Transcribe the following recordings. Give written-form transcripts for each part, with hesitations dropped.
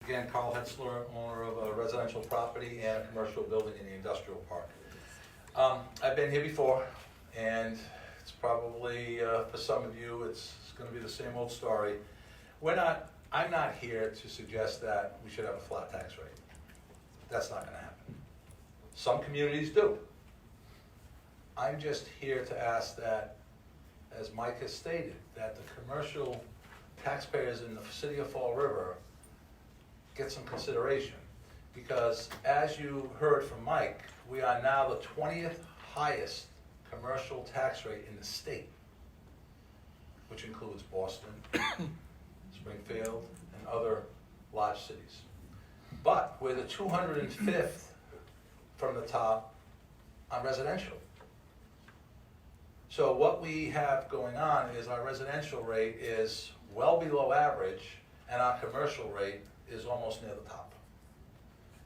Again, Carl Hetzler, owner of a residential property and a commercial building in the industrial park. I've been here before, and it's probably, for some of you, it's going to be the same old story. I'm not here to suggest that we should have a flat tax rate. That's not going to happen. Some communities do. I'm just here to ask that, as Mike has stated, that the commercial taxpayers in the city of Fall River get some consideration. Because as you heard from Mike, we are now the 20th highest commercial tax rate in the state, which includes Boston, Springfield, and other large cities. But we're the 205th from the top on residential. So what we have going on is our residential rate is well below average, and our commercial rate is almost near the top.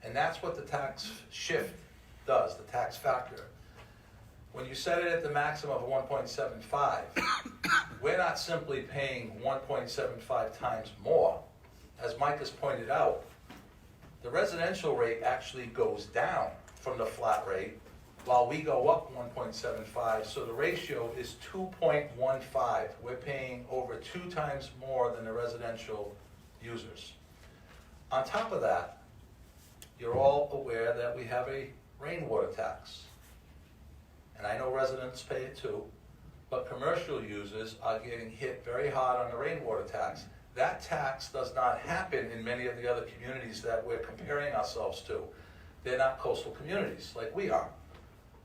And that's what the tax shift does, the tax factor. When you set it at the maximum of 1.75, we're not simply paying 1.75 times more. As Mike has pointed out, the residential rate actually goes down from the flat rate, while we go up 1.75, so the ratio is 2.15. We're paying over 2 times more than the residential users. On top of that, you're all aware that we have a rainwater tax. And I know residents pay it too, but commercial users are getting hit very hard on the rainwater tax. That tax does not happen in many of the other communities that we're comparing ourselves to. They're not coastal communities like we are.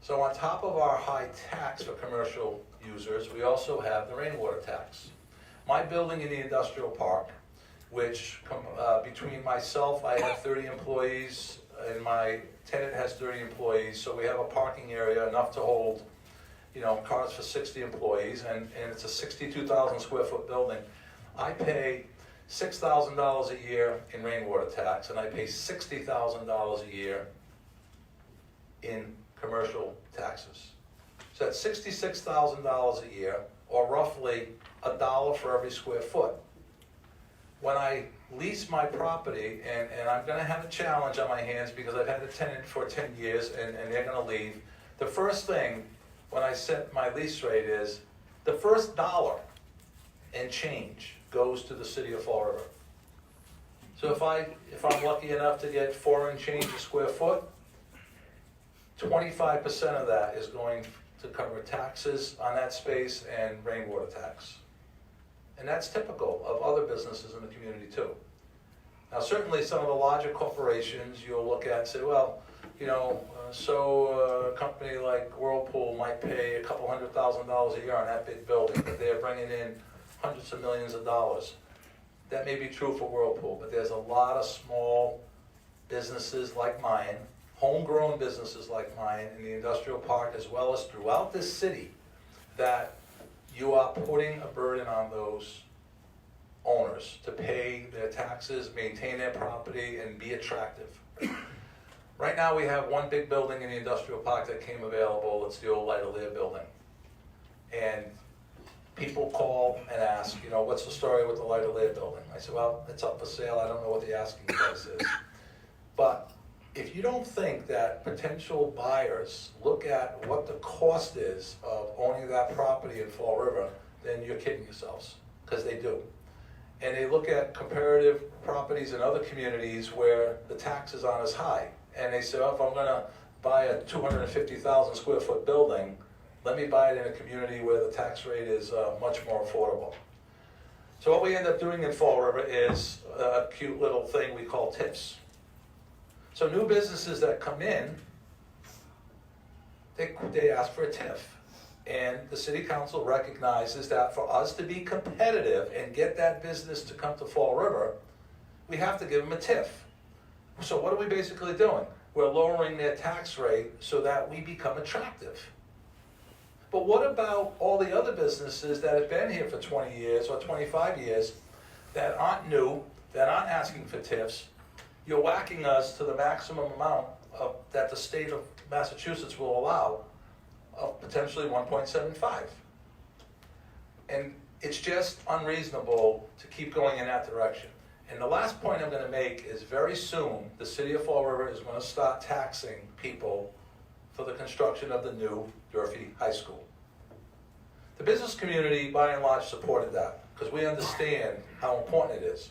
So on top of our high tax for commercial users, we also have the rainwater tax. My building in the industrial park, which between myself, I have 30 employees, and my tenant has 30 employees, so we have a parking area enough to hold, cars for 60 employees, and it's a 62,000 square foot building. I pay $6,000 a year in rainwater tax, and I pay $60,000 a year in commercial taxes. So that's $66,000 a year, or roughly $1 for every square foot. When I lease my property, and I'm going to have a challenge on my hands because I've had a tenant for 10 years and they're going to leave, the first thing when I set my lease rate is the first dollar and change goes to the city of Fall River. So if I'm lucky enough to get 4 and change a square foot, 25% of that is going to cover taxes on that space and rainwater tax. And that's typical of other businesses in the community too. Now certainly some of the larger corporations you'll look at and say, well, a company like Whirlpool might pay a couple $100,000 a year on that big building, but they're bringing in hundreds of millions of dollars. That may be true for Whirlpool, but there's a lot of small businesses like mine, homegrown businesses like mine in the industrial park, as well as throughout this city, that you are putting a burden on those owners to pay their taxes, maintain their property, and be attractive. Right now we have one big building in the industrial park that came available. It's the old Light-O-Lair building. And people call and ask, what's the story with the Light-O-Lair building? I said, well, it's up for sale. I don't know what the asking price is. But if you don't think that potential buyers look at what the cost is of owning that property in Fall River, then you're kidding yourselves, because they do. And they look at comparative properties in other communities where the taxes aren't as high. And they say, if I'm going to buy a 250,000 square foot building, let me buy it in a community where the tax rate is much more affordable. So what we end up doing in Fall River is a cute little thing we call TIFs. So new businesses that come in, they ask for a TIF. And the city council recognizes that for us to be competitive and get that business to come to Fall River, we have to give them a TIF. So what are we basically doing? We're lowering their tax rate so that we become attractive. But what about all the other businesses that have been here for 20 years or 25 years that aren't new, that aren't asking for TIFs? You're whacking us to the maximum amount that the state of Massachusetts will allow of potentially 1.75. And it's just unreasonable to keep going in that direction. And the last point I'm gonna make is very soon, the city of Fall River is gonna start taxing people for the construction of the new Durfee High School. The business community, by and large, supported that, because we understand how important it is.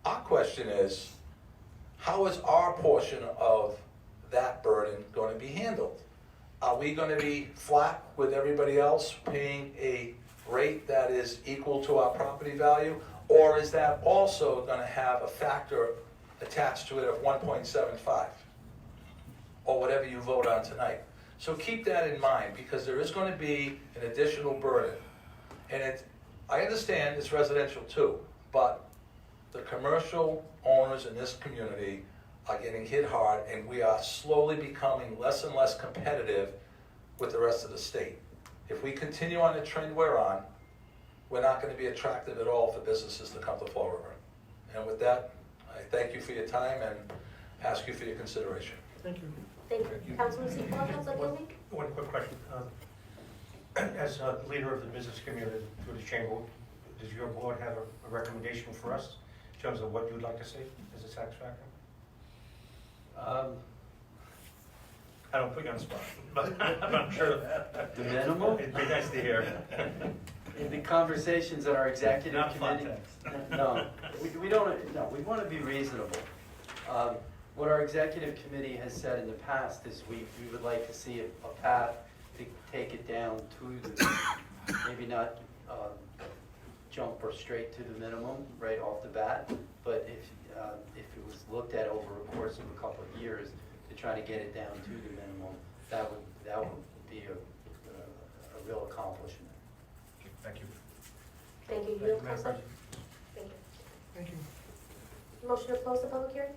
Our question is, how is our portion of that burden going to be handled? Are we going to be flat with everybody else, paying a rate that is equal to our property value? Or is that also going to have a factor attached to it of 1.75? Or whatever you vote on tonight. So keep that in mind, because there is going to be an additional burden. And I understand it's residential too, but the commercial owners in this community are getting hit hard, and we are slowly becoming less and less competitive with the rest of the state. If we continue on the trend we're on, we're not going to be attractive at all for businesses to come to Fall River. And with that, I thank you for your time and ask you for your consideration. Thank you. Thank you. Councilman Seafold, Councilor Kilby? One quick question. As a leader of the business community through the chamber, does your board have a recommendation for us in terms of what you'd like to see as a tax factor? I don't put you on the spot, but I'm not sure of that. The minimum? It'd be nice to hear. In the conversations at our executive Not committee. context. No, we don't, no, we want to be reasonable. What our executive committee has said in the past is we would like to see a path to take it down to the, maybe not jump or straight to the minimum right off the bat, but if it was looked at over a course of a couple of years to try to get it down to the minimum, that would be a real accomplishment. Thank you. Thank you. Thank you, You, Madam Councilor? President. Thank you. Thank you. Motion to close the public hearing?